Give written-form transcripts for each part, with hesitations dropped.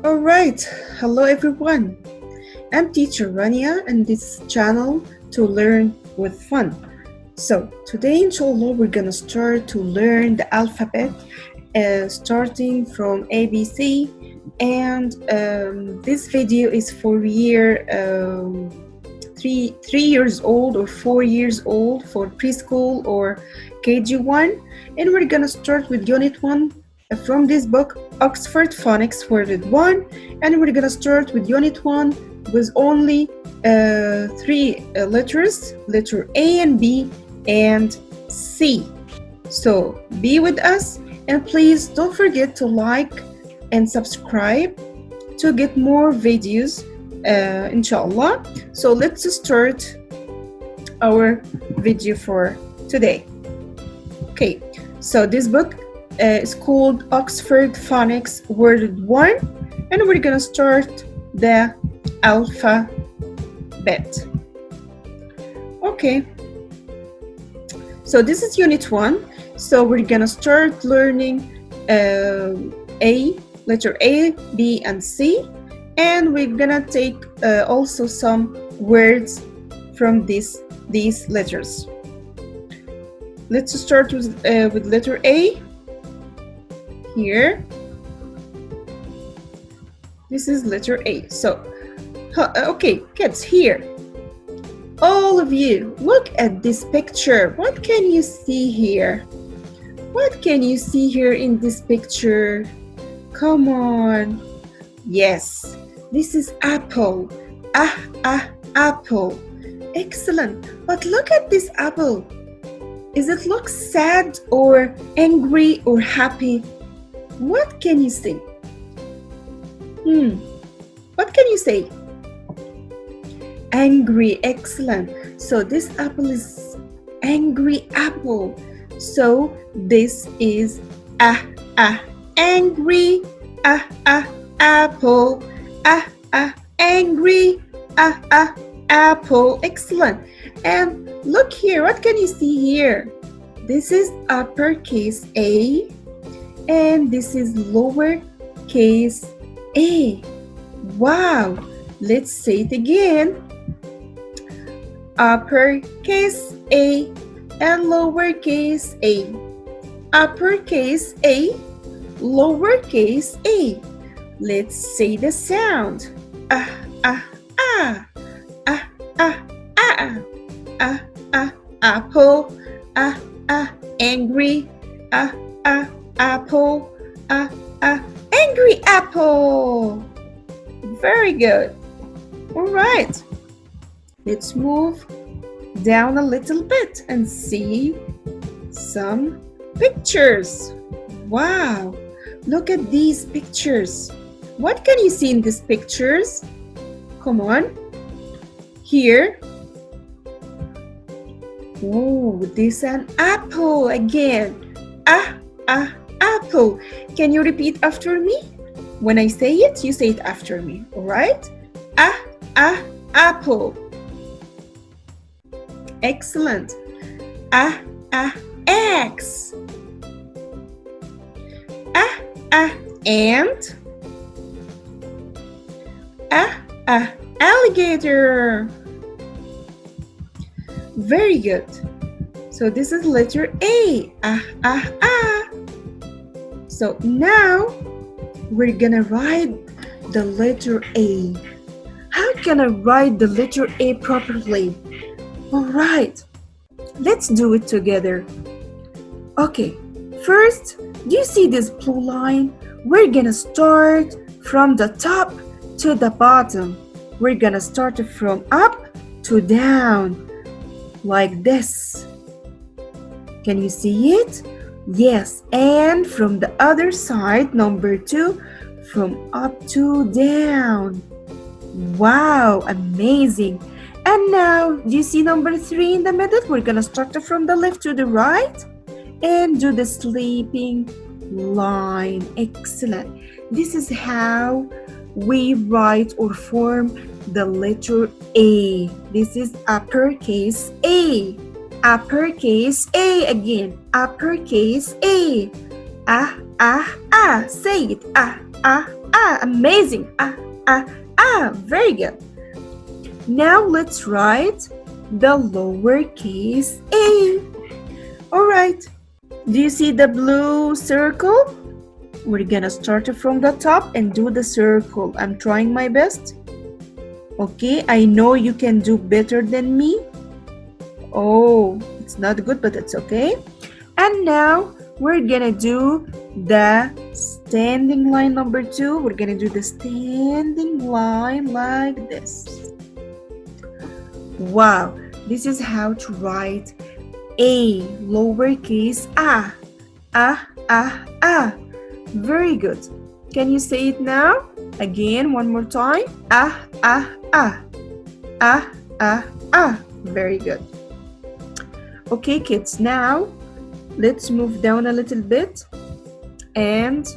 Alright, hello everyone. I'm teacher Rania and this channel to learn with fun. So today inshallah we're gonna start to learn the alphabet starting from ABC, and this video is for year 3 years old or 4 years old for preschool or KG1, and we're gonna start with unit 1 from this book, Oxford Phonics Word 1, and we're gonna start with unit 1 with only 3 letters, letter A and B and C. So be with us, and please don't forget to like and subscribe to get more videos, inshallah. So let's start our video for today. Okay, so this book is called Oxford Phonics Word 1, and we're gonna start the alphabet. Okay, so this is unit 1. So we're gonna start learning letter A, B, and C, and we're gonna take also some words from these letters. Let's start with letter A. Here, this is letter A. So, okay, kids, here, all of you, look at this picture. What can you see here? What can you see here in this picture? Come on. Yes, this is apple. Apple. Excellent. But look at this apple. Is it look sad or angry or happy? What can you say? What can you say? Angry. Excellent. So this apple is angry apple. So this is angry apple. Angry apple. Excellent. And look here. What can you see here? This is uppercase A, and this is lowercase a. Wow! Let's say it again. Uppercase A and lowercase a. Uppercase A, lowercase a. Let's say the sound. Apple. Angry. Apple. Angry apple. Very good. All right. Let's move down a little bit and see some pictures. Wow. Look at these pictures. What can you see in these pictures? Come on. Here. Oh, this is an apple again. Apple. Can you repeat after me? When I say it, you say it after me. All right? Apple. Excellent. X. And. Alligator. Very good. So this is letter A. So now we're gonna write the letter A. How can I write the letter A properly? All right, let's do it together. Okay, first, do you see this blue line? We're gonna start from the top to the bottom. We're gonna start from up to down, like this. Can you see it? Yes, and from the other side, number 2, from up to down. Wow, amazing. And now, do you see number 3 in the middle? We're gonna start from the left to the right and do the sleeping line. Excellent. This is how we write or form the letter A. This is uppercase A. Uppercase A again. Uppercase A. Say it. Amazing. Very good. Now let's write the lowercase a. All right. Do you see the blue circle? We're gonna start from the top and do the circle. I'm trying my best. Okay, I know you can do better than me. Oh, it's not good, but it's okay. And now we're gonna do the standing line number 2. We're gonna do the standing line like this. Wow, this is how to write a, lowercase a. Very good. Can you say it now? Again, one more time. Very good. Okay, kids, now let's move down a little bit. And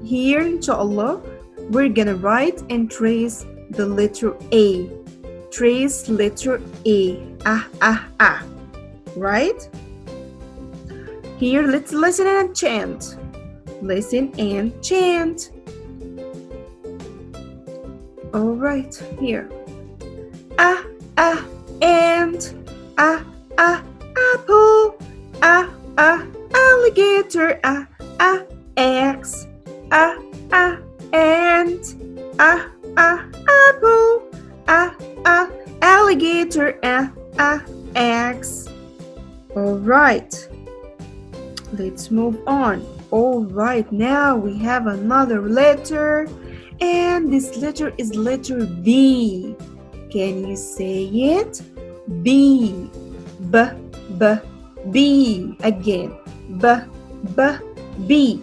here, inshallah, we're gonna write and trace the letter A. Trace letter A. Right? Here, let's listen and chant. Listen and chant. All right, here. And apple. Alligator. X. And apple. Alligator. X. All right. Let's move on. All right, now we have another letter, and this letter is letter B. Can you say it? B. B. Again. B.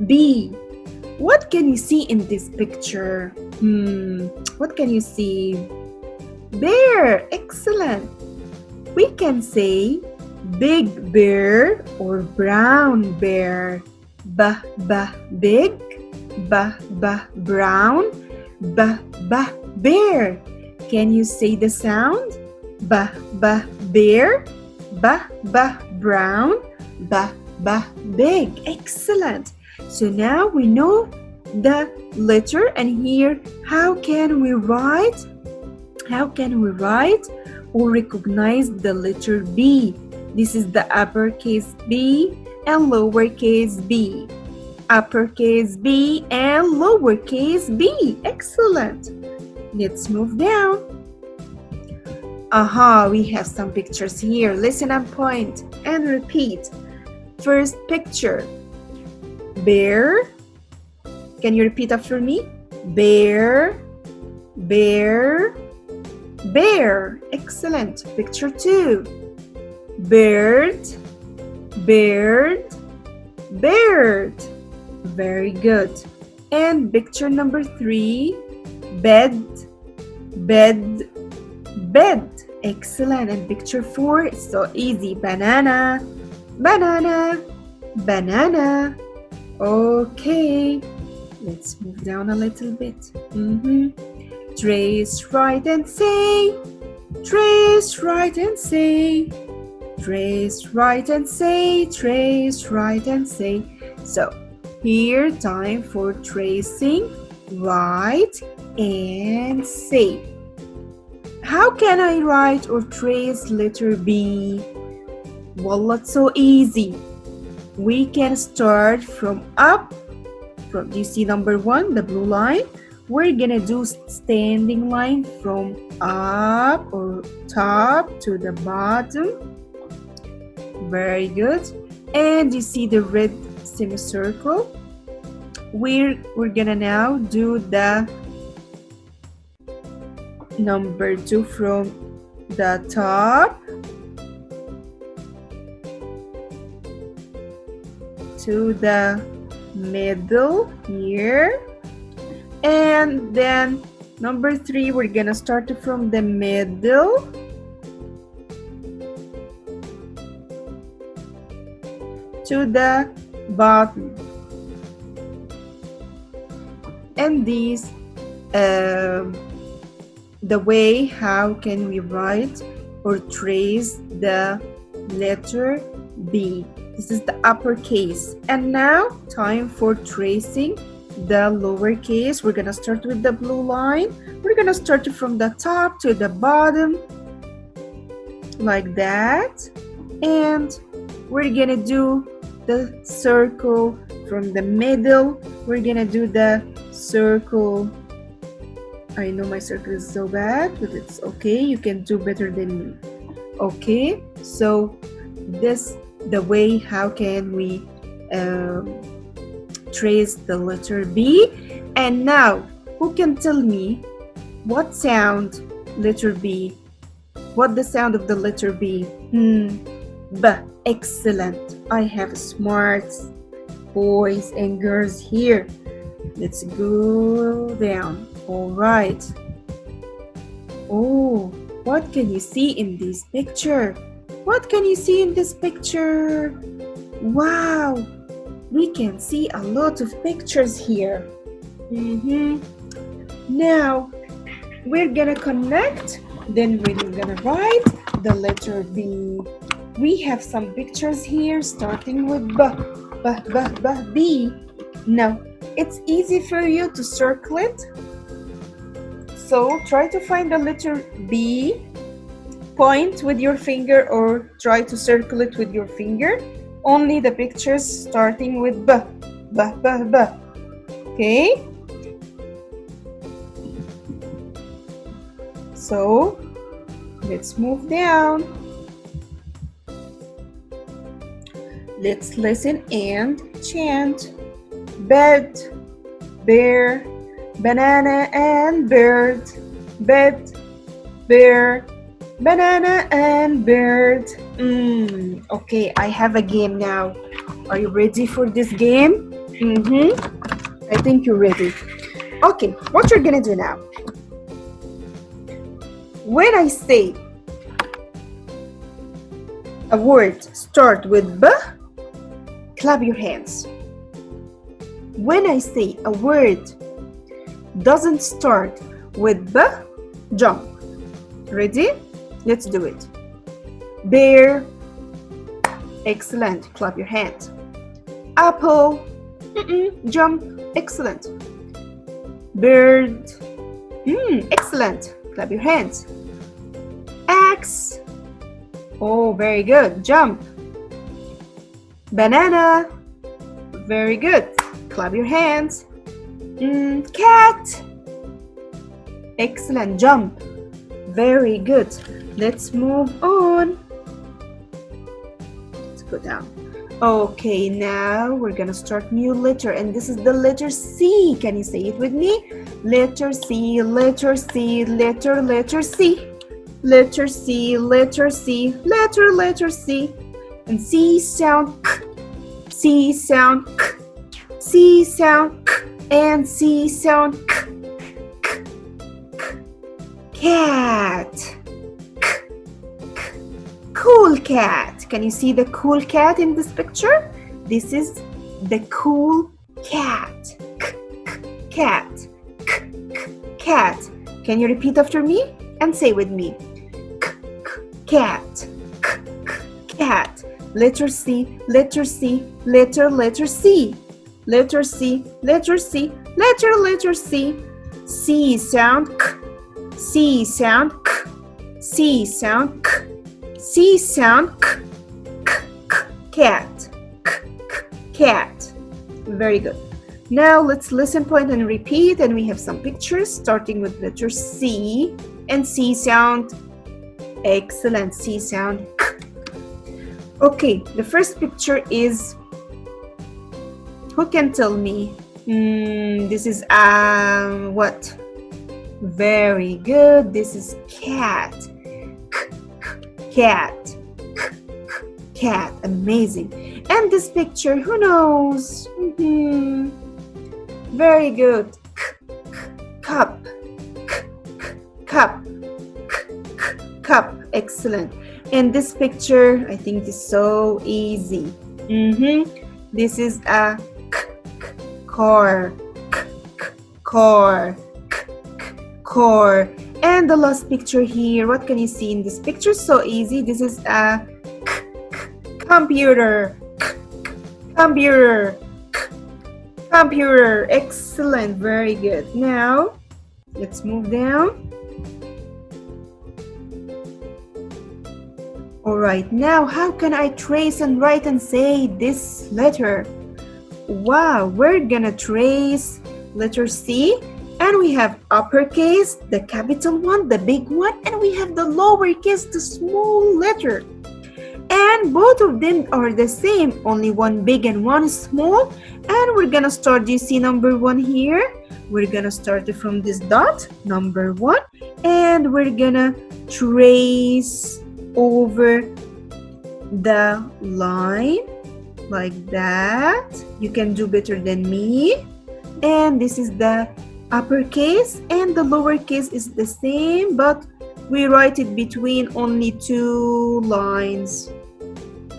B. What can you see in this picture? What can you see? Bear. Excellent. We can say big bear or brown bear. Big. Brown. Bear. Can you say the sound? Bear. Brown. Big. Excellent. So now we know the letter, and here how can we write or recognize the letter B? This is the uppercase B and lowercase b. Uppercase B and lowercase b. Excellent. Let's move down. We have some pictures here. Listen and point and repeat. First picture. Bear. Can you repeat after me? Bear. Bear. Bear. Excellent. Picture 2. Bird. Bird. Bird. Very good. And picture number 3. Bed. Bed. Bed. Excellent. And picture 4 is so easy. Banana. Banana. Banana. Okay. Let's move down a little bit. Trace right and say. Trace right and say. Trace right and say. Trace right and say. So here, time for tracing. Write and say. How can I write or trace letter B? Well, it's so easy. We can start from up. Do you see number 1, the blue line? We're gonna do standing line from up or top to the bottom. Very good. And you see the red semicircle. We're gonna now do the number 2 from the top to the middle here. And then number 3, we're gonna start from the middle to the bottom. And these the way how can we write or trace the letter B. This is the uppercase. And now, time for tracing the lowercase. We're gonna start with the blue line. We're gonna start from the top to the bottom, like that. And we're gonna do the circle from the middle. We're gonna do the circle. I know my circle is so bad, but it's okay. You can do better than me. Okay, so this the way how can we trace the letter B. And now, who can tell me what sound letter B? What the sound of the letter B? B. Excellent. I have smart boys and girls here. Let's go down. All right. Oh, what can you see in this picture? What can you see in this picture? Wow, we can see a lot of pictures here. Now, we're gonna connect, then we're gonna write the letter B. We have some pictures here starting with B. Now, it's easy for you to circle it. So try to find the letter B, point with your finger or try to circle it with your finger. Only the pictures starting with B. Okay? So, let's move down. Let's listen and chant. Bed, bear, banana and bird. Bed, bear, banana and bird. Okay, I have a game now. Are you ready for this game? I think you're ready. Okay, what you're gonna do now? When I say a word start with B, clap your hands. When I say a word doesn't start with B, jump. Ready? Let's do it. Bear. Excellent. Clap your hands. Apple. Jump. Excellent. Bird. Excellent. Clap your hands. Axe. Oh, very good. Jump. Banana. Very good. Clap your hands. Cat. Excellent. Jump. Very good. Let's move on. Let's go down. Okay, now we're gonna start new letter, and this is the letter C. Can you say it with me? Letter C, letter C, letter C. Letter C, letter C, letter C. And C sound K, C sound K, C sound K, and C sound K. Cat. Cool cat. Can you see the cool cat in this picture? This is the cool cat. Cat. Cat. Can you repeat after me and say with me? Cat. Cat. Letter C, letter C, letter C. Letter C, letter C, letter C. C sound K. C sound K. C sound K. C sound K. Cat. Cat. Very good. Now let's listen, point, and repeat. And we have some pictures starting with letter C and C sound. Excellent. C sound K. Okay, the first picture is, who can tell me? This is what? Very good. This is cat. Cat. Cat. Amazing. And this picture, who knows? Very good. Cup. Cup. Cup. Excellent. And this picture, I think, is so easy. This is a car. Car. Car. And the last picture here, what can you see in this picture? So easy. This is a computer. Computer. Computer. Excellent. Very good. Now, let's move down. All right. Now, how can I trace and write and say this letter? Wow. We're gonna trace letter C. And we have uppercase, the capital one, the big one. And we have the lowercase, the small letter. And both of them are the same, only one big and one small. And we're gonna start, do you see number 1 here? We're gonna start from this dot, number 1, and we're gonna trace over the line like that. You can do better than me. And this is the uppercase, and the lowercase is the same, but we write it between only 2 lines,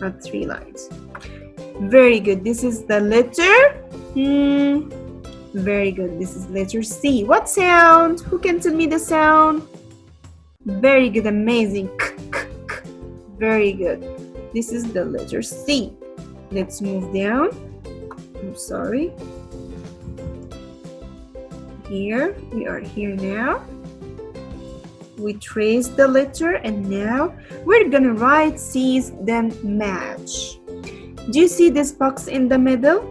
not 3 lines. Very good. This is the letter. Very good. This is letter C. What sound? Who can tell me the sound? Very good. Amazing. Very good. This is the letter C. Let's move down. I'm sorry. Here. We are here now. We trace the letter, and now we're gonna write C's, then match. Do you see this box in the middle?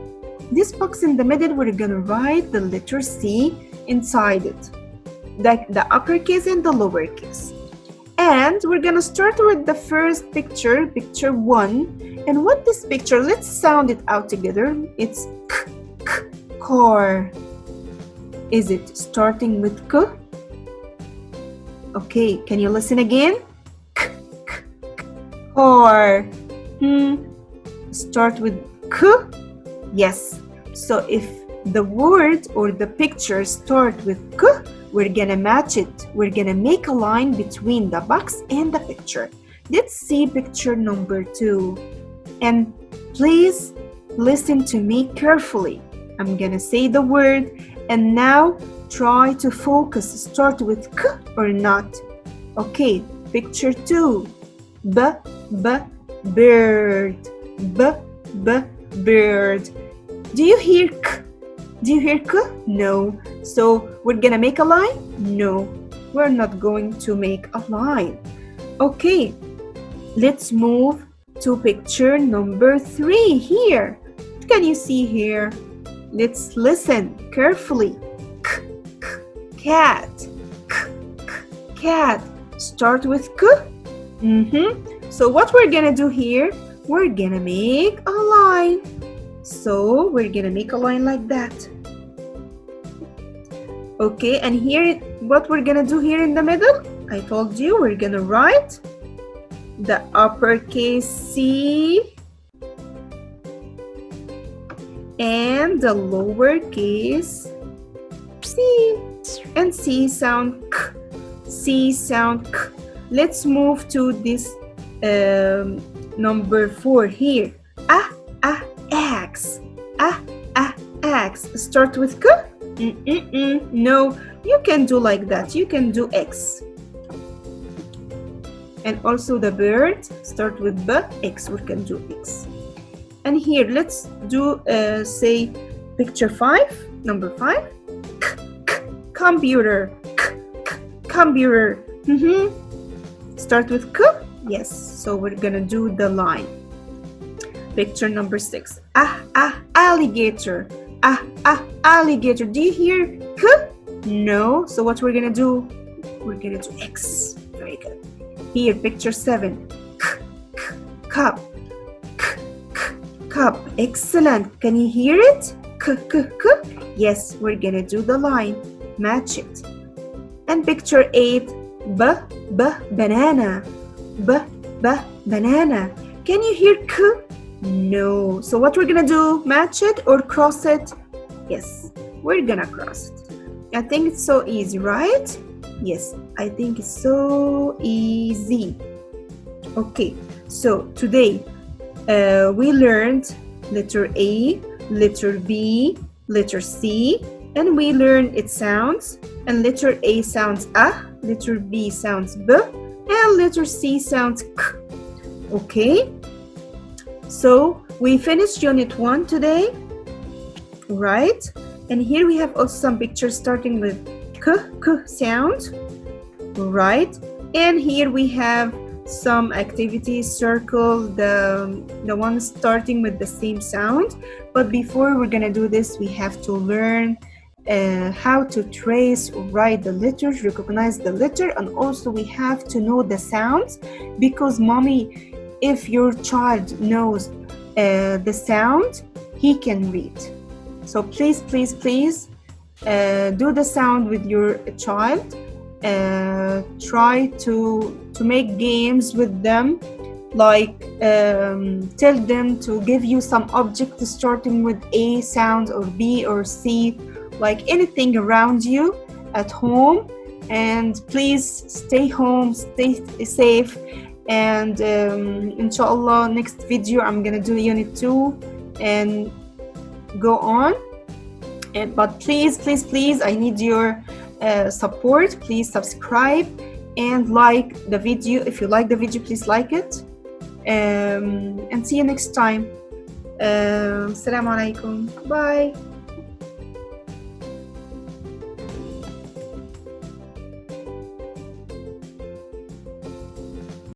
This box in the middle, we're gonna write the letter C inside it, the uppercase and the lowercase. And we're gonna start with the first picture, picture 1. And what this picture, let's sound it out together. It's car. Is it starting with K? Okay, can you listen again? Car. Start with K? Yes. So if the word or the picture start with K, we're gonna match it. We're gonna make a line between the box and the picture. Let's see picture number 2. And please listen to me carefully. I'm gonna say the word, and now try to focus. Start with K or not. Okay, picture 2. Bird. Bird. Do you hear K? Do you hear K? No. So we're gonna make a line? No, we're not going to make a line. Okay, let's move to picture number 3 here. What can you see here? Let's listen carefully. Cat. Cat. Start with K. So what we're gonna do here, we're gonna make a line. So we're gonna make a line like that. Okay, and here, what we're gonna do here in the middle, I told you we're gonna write the uppercase C and the lowercase c. And C sound K. C sound K. Let's move to this number 4 here. Axe. Axe. Start with K? No, you can do like that. You can do X. And also the bird, start with B, X. We can do X. And here, let's do, say, picture 5, number 5. Computer. Computer. Start with K? Yes. So we're gonna do the line. Picture number 6. Alligator. Alligator. Do you hear K? No. So what we're gonna do? We're gonna do X. Very good. Here, picture 7. Cup. Cup. Excellent. Can you hear it? Yes, we're gonna do the line. Match it. And picture 8. Banana. Banana. Can you hear K? No. So what we're gonna do? Match it or cross it? Yes, we're gonna cross it. I think it's so easy, right? Yes, I think it's so easy. Okay, so today we learned letter A, letter B, letter C, and we learned its sounds. And letter A sounds A, letter B sounds B, and letter C sounds K. Okay? So We finished Unit 1 today, right? And here we have also some pictures starting with k sound, right? And here we have some activities. Circle the one starting with the same sound. But before we're gonna do this, we have to learn how to trace or write the letters, recognize the letter, and also we have to know the sounds, because mommy, if your child knows the sound, he can read. So please do the sound with your child. Try to make games with them, like tell them to give you some object starting with A sound or B or C, like anything around you at home. And please stay home, stay safe, and inshallah next video I'm gonna do Unit 2 and go on. But please I need your support. Please subscribe and like the video. If you like the video, please like it, and see you next time. Assalamu alaikum. Bye.